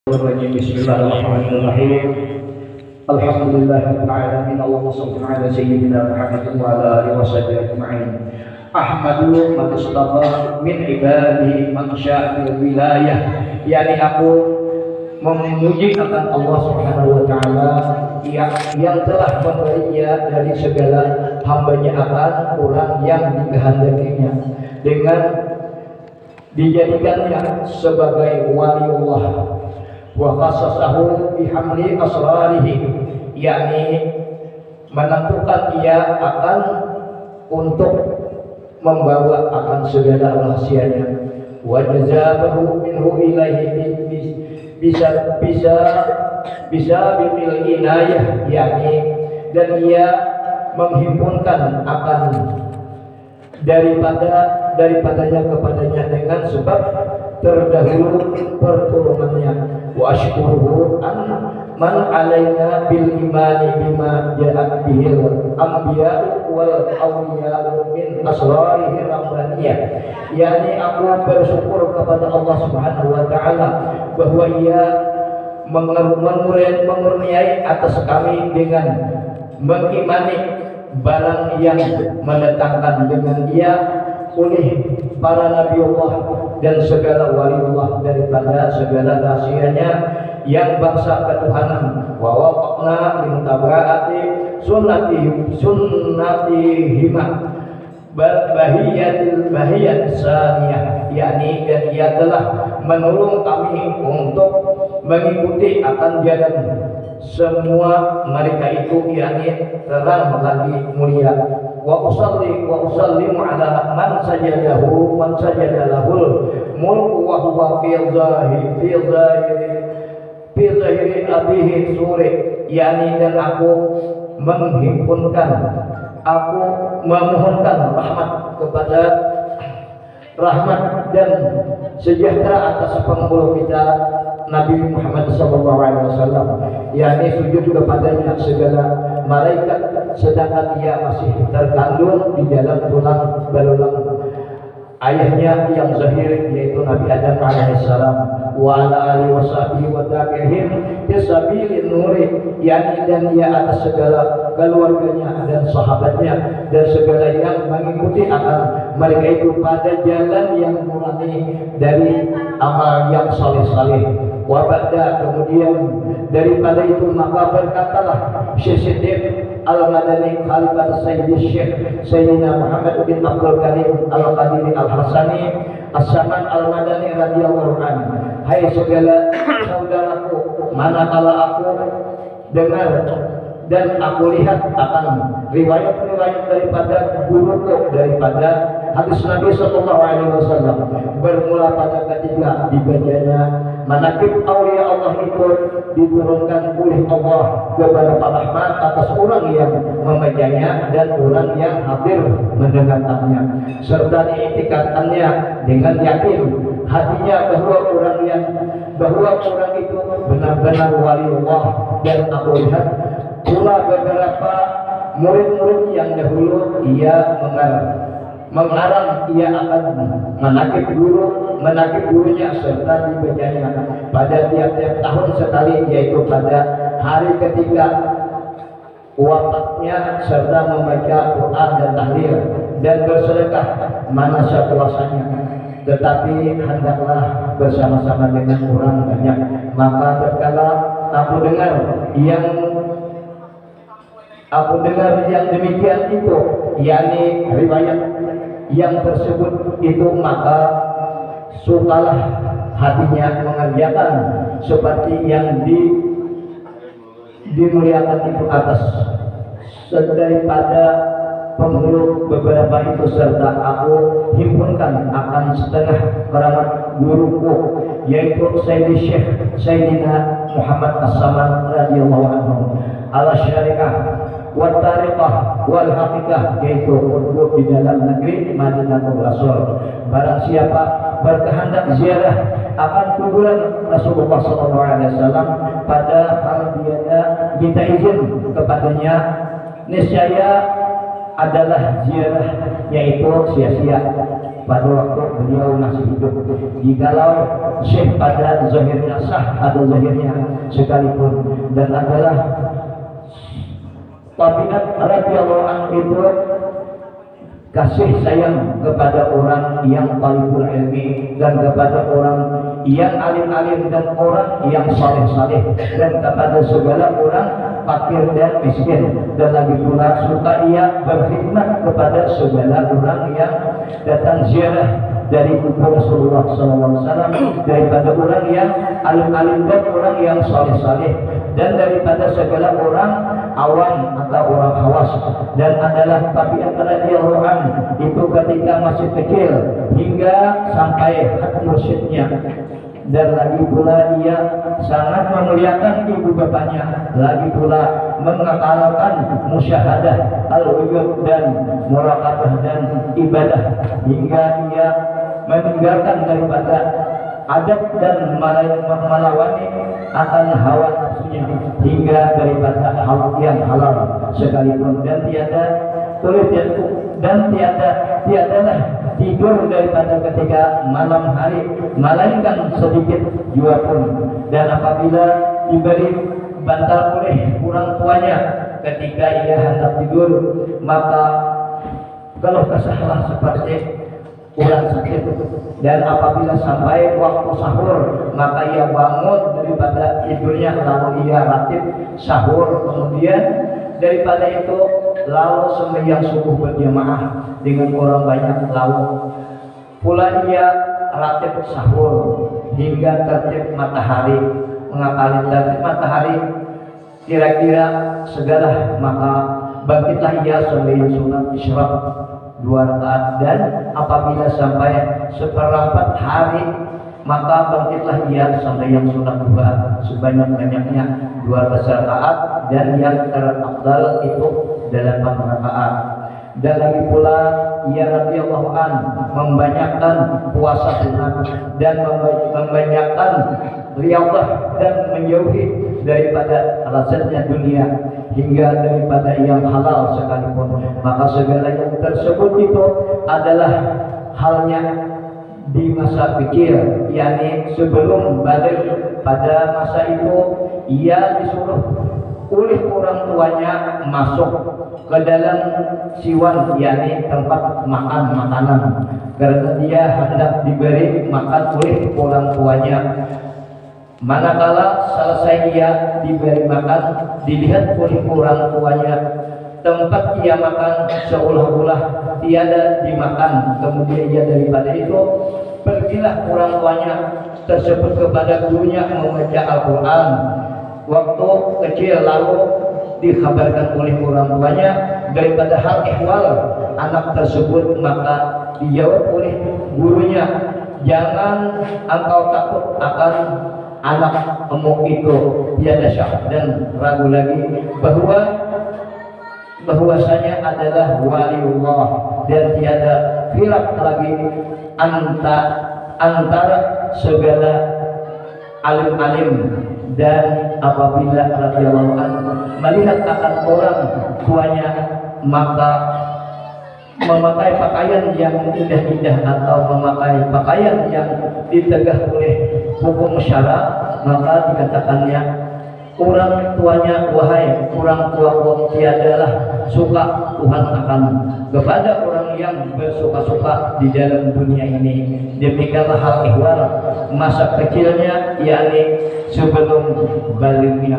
Bismillahirrahmanirrahim. Alhamdulillahirabbil alamin. Allahumma shalli ala sayyidina Muhammad wa ala alihi washabihi ajma'in. Ahmadu man istafa min ibadihi man syaa fil wilayah. Yani aku memuji akan Allah Subhanahu wa taala yang telah memberinya dari segala hambanya akan orang yang dikehendakinya dengan dijadikannya sebagai wali Allah. Wa khasasahu bihamli asrarihi, yakni menentukan ia akan untuk membawa akan segala rahasianya. Wa jazabahu minhu ilaihi bisa bil inayah, yakni dan ia menghimpunkan akan daripadanya kepadanya dengan sebab terdahulu pertolongannya. Wa ashkuruhu an man alaina bil imani bima ja'at bihil anbiya wal awliya min asrarihi rabbaniyah. Yani aku bersyukur kepada Allah Subhanahu wa taala bahwa ia mengurniai atas kami dengan mengimani barang yang mendatangkan dengan ia oleh para nabi Allah dan segala waliullah daripada segala rahasianya yang bangsa ketuhanan. Wa wafaqna min tabaati sunnatihima bahiyat saniyah, yakni dan ia telah menolong kami untuk mengikuti akan jalan semua mereka itu, yakni terang lagi mulia. Wa usallimu ala man sajadahu man sajadalahul mulku wa huwa fi zahiri abihi suri, yakni dan aku memohonkan rahmat dan sejahtera atas penghulu kita Nabi Muhammad SAW, yakni sujud kepadanya segala malaikat sedangkan ia masih terkandung di dalam tulang belulang ayahnya yang zahir, yaitu Nabi Adam alaihissalam. Wa ala alihi washabihi wa tabi'ihim bisabilin nuri, yakni dan ia atas segala keluarganya dan sahabatnya dan segala yang mengikuti akan mereka itu pada jalan yang nurani dari amal yang saleh-saleh. Wa ba'da, kemudian daripada itu maka berkatalah Syekh Siddiq Al-Madani Khalifah Syekh Sayyidina Muhammad bin Abdul Karim Al-Qadiri Al-Hasani As-Saman Al-Madani radhiyallahu anhu, hai segala saudaraku, manakala aku dengar dan aku lihat akan riwayat-riwayat daripada guruku daripada hadis Nabi sallallahu alaihi wasallam, bermula pada ketika dibacanya manaqib aulia Allah itu diturunkan oleh Allah kepada rahmat atas orang yang membacanya dan orang yang hadir mendengarkannya, serta diiktikadkannya dengan yakin hatinya bahwa orang itu benar-benar wali Allah. Dan aku lihat pula beberapa murid-murid yang dahulu ia mengarang ia akan menakib gurunya serta dibacanya pada tiap-tiap tahun sekali, yaitu pada hari ketika wafatnya, serta membaca Quran dan tahlil dan bersedekah manasa puasanya. Tetapi hendaklah bersama-sama dengan orang banyak. Maka terkala aku dengar yang demikian itu, yakni riwayat yang tersebut itu, maka sukalah hatinya mengerjakan seperti yang dimuliakan itu atas daripada penghulu beberapa itu, serta aku himpunkan akan setengah keramat guruku, yaitu Sayyidina Muhammad As-Saman radhiyallahu anhu ala syariah wa tariqah wal haqiqah, yaitu untuk di dalam negeri Madinatul Rasul. Barang siapa berkehendak ziarah akan kuburan Rasulullah SAW pada hal dia minta izin kepadanya, niscaya adalah ziarah yaitu sia-sia. pada waktu beliau masih hidup. Jikalau syekh pada zahirnya sah, ada zahirnya sekalipun, dan adalah tabiat radhiyallahu anhu itu kasih sayang kepada orang yang talibul ilmi, dan kepada orang yang alim-alim, dan orang yang saleh-saleh, dan kepada segala orang fakir dan miskin, dan lagi pula suka ia berkhidmat kepada segala orang yang datang ziarah dari kubur Rasulullah SAW, daripada orang yang alim-alim dan orang yang saleh-saleh, dan daripada segala orang awam atau orang khawas. Dan adalah tabiat radhiyallahu anhu itu ketika masih kecil hingga sampai hati mursyidnya. Dan lagi pula ia sangat memuliakan ibu bapaknya, lagi pula mengakalkan musyahadah, al-uyub, dan muraqabah dan ibadah, hingga ia meninggalkan daripada adab dan melawani akan hawa nafsunya, hingga daripada hal yang halal sekalipun. Dan tiadalah tidur daripada ketika malam hari, melainkan sedikit jua pun. Dan apabila diberi bantal oleh orang tuanya ketika ia hendak tidur, maka kalau kesahlah seperti orang sakit. Dan apabila sampai waktu sahur, maka ia bangun daripada tidurnya, lalu ia ratib sahur. Kemudian daripada itu lalu sembahyang subuh berjamaah dengan orang banyak, lalu pula ia ratib sahur hingga tertib matahari, mengakali tertib matahari kira-kira segala, maka bangkitlah ia sembahyang sunat isyraq 2 rakaat. Dan apabila sampai seperempat hari, maka bangkitlah ia sembahyang sunat 2 sebanyak-banyaknya 12 rakaat, dan yang terafdal itu 8 rakaat. Dan lagi pula ia radhiyallahu anhu membanyakkan puasa sunat, dan membanyakkan riyadhah, dan menjauhi daripada lazatnya dunia, hingga daripada yang halal sekalipun. Maka segala yang tersebut itu adalah halnya di masa kecil, yakni sebelum balik. Pada masa itu ia disuruh oleh orang tuanya masuk ke dalam siwan, yakni tempat makan makanan, karena dia hendak diberi makan oleh orang tuanya. Manakala selesai ia diberi makan, dilihat oleh orang tuanya tempat ia makan seolah-olah tiada dimakan. Kemudian ia daripada itu pergilah orang tuanya tersebut kepada gurunya membaca Al-Quran waktu kecil, lalu dikhabarkan oleh orang tuanya daripada hal ihwal anak tersebut. Maka dijawab oleh gurunya, jangan engkau takut akan anak kamu itu, tiada syak dan ragu lagi bahwasanya adalah waliullah, dan tiada khilaf lagi antara segala alim-alim. Dan apabila radhiyallahu anhu melihat akan orang tuanya, maka memakai pakaian yang indah-indah atau memakai pakaian yang ditegah oleh hukum syara, maka dikatakannya orang tuanya, wahai orang tuaku, tiadalah suka Tuhan akan kepada orang yang bersuka-suka di dalam dunia ini. Demikianlah hal ihwal masa kecilnya, yakni sebelum balignya.